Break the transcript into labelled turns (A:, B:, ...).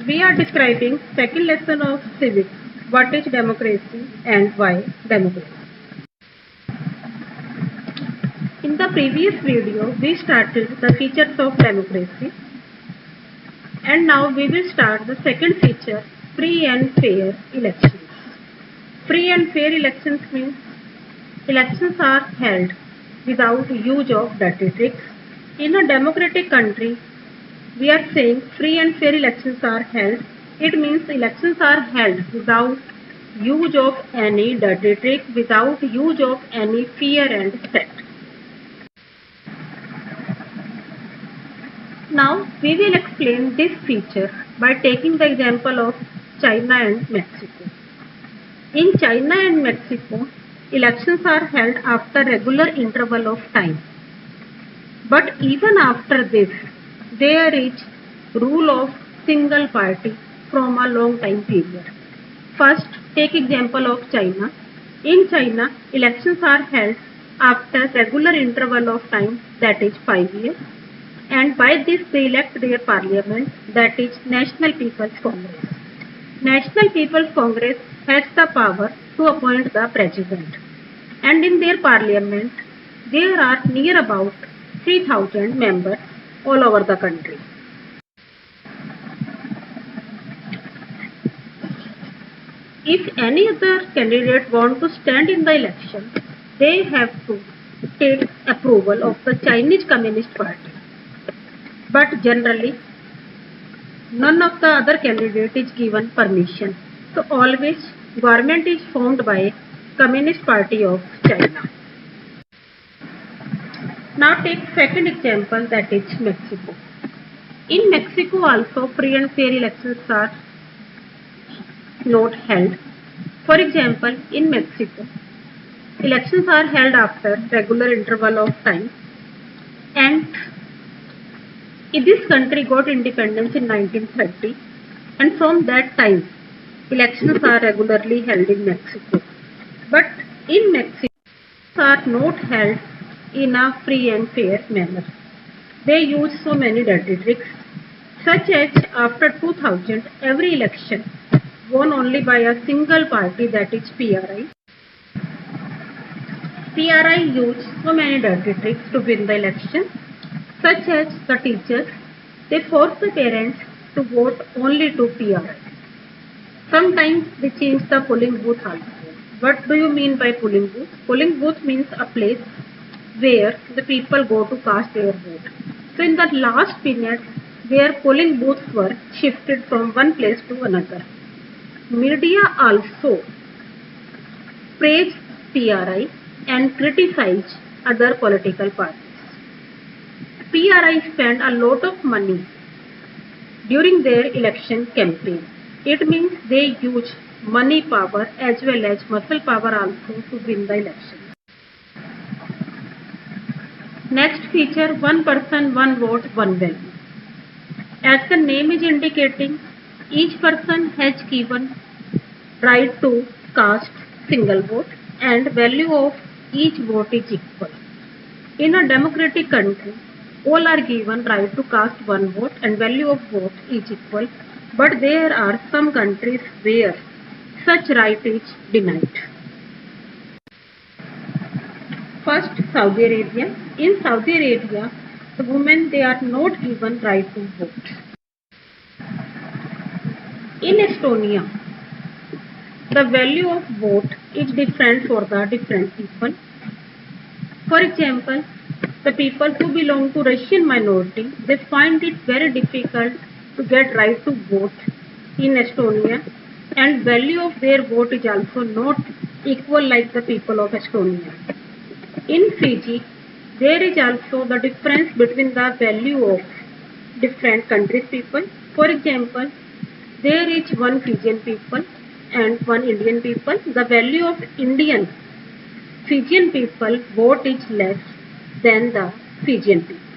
A: We are describing second lesson of civics. What is democracy and why democracy? In the previous video, we started the features of democracy, and now we will start the second feature, free and fair elections. Free and fair elections means elections are held without use of dirty tricks. In a democratic country, we are saying free and fair elections are held. It means elections are held without use of any dirty trick, without use of any fear and threat. Now we will explain this feature by taking the example of China and Mexico. In China and Mexico, elections are held after regular interval of time. But even after this, there is rule of single party from a long time period. First, take example of China. In China, elections are held after regular interval of time, that is 5 years, and by this they elect their parliament, that is National People's Congress. National People's Congress has the power to appoint the president, and in their parliament there are near about 3,000 members all over the country. If any other candidate want to stand in the election, they have to take approval of the Chinese Communist Party. But generally, none of the other candidate is given permission. So always government is formed by Communist Party of China. Now take second example, that is Mexico. In Mexico also free and fair elections are not held. For example, in Mexico, elections are held after regular interval of time, and this country got independence in 1930, and from that time elections are regularly held in Mexico. But in Mexico, are not held in a free and fair manner. They use so many dirty tricks, such as after 2000, every election won only by a single party, that is PRI. PRI used so many dirty tricks to win the election, such as the teachers, they force the parents to vote only to PRI. Sometimes they change the polling booth also. What do you mean by polling booth? Polling booth means a place where the people go to cast their vote. So in the last period, their polling booths were shifted from one place to another. Media also praised PRI and criticized other political parties. PRI spent a lot of money during their election campaign. It means they use money power as well as muscle power also to win the election. Next feature, one person, one vote, one value. As the name is indicating, each person has given right to cast single vote, and value of each vote is equal. In a democratic country, all are given right to cast one vote and value of vote is equal, but there are some countries where such right is denied. First, Saudi Arabia. In Saudi Arabia, the women, they are not given right to vote. In Estonia, the value of vote is different for the different people. For example, the people who belong to Russian minority, they find it very difficult to get right to vote in Estonia, and value of their vote is also not equal like the people of Estonia. In Fiji, there is also the difference between the value of different countries' people. For example, there is one Fijian people and one Indian people. The value of Fijian people vote is less than the Fijian people.